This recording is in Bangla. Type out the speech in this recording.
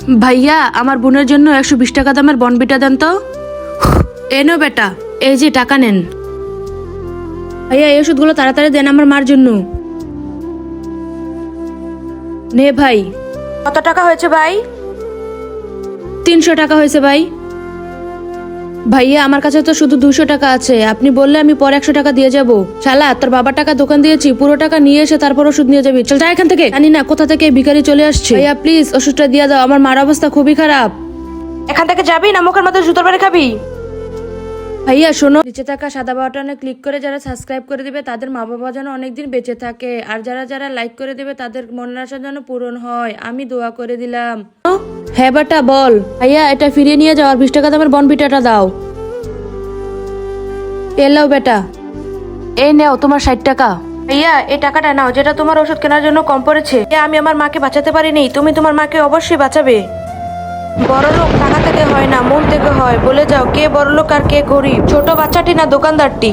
ভাইয়া আমার বোনের জন্য 120 টাকা দামের বনবিটা দেন তো। এনো বেটা, এই যে টাকা নেন। ভাইয়া এই ওষুধগুলো তাড়াতাড়ি দেন আমার মার জন্য। নে ভাই। কত টাকা হয়েছে ভাই? 300 টাকা হয়েছে ভাই। ভাইয়া আমার কাছে তো শুধু 200 টাকা আছে, আপনি বললে আমি পরে 100 টাকা দিয়ে যাবো। শালা তোর বাবার টাকা দোকান দিয়েছি, পুরো টাকা নিয়ে এসে তারপর ওষুধ নিয়ে যাবি। চল যা এখান থেকে। জানি না কোথা থেকে ভিখারি চলে আসছে। ভাইয়া প্লিজ ওষুধটা দিয়ে দাও, আমার মার অবস্থা খুবই খারাপ। এখান থেকে যাবি না মুখের মধ্যে জুতোর বাড়ি খাবি? ভাইয়া শোনো, নিচে থাকা সাদা বাটনে ক্লিক করে যারা সাবস্ক্রাইব করে দিবে তাদের মা বাবা যেন অনেকদিন বেঁচে থাকে, আর যারা যারা লাইক করে দিবে তাদের মনের আশা যেন পূরণ হয়। আমি দোয়া করে দিলাম। হ্যাঁ বেটা বল। ভাইয়া এটা ফিরিয়ে নিয়ে যাও আর 20 টাকা দামের বনবিটাটা দাও। এলাও বেটা, এই নেও তোমার 60 টাকা। ভাইয়া এই টাকাটা নাও, যেটা তোমার ওষুধ কেনার জন্য কম পড়েছে। আমি আমার মাকে বাঁচাতে পারিনি, তুমি তোমার মাকে অবশ্যই বাঁচাবে। বড়লোক টাকা থেকে হয় না, মন থেকে হয়। বলে যাও কে বড়লোক আর কে গরিব, ছোট বাচ্চাটি না দোকানদারটি।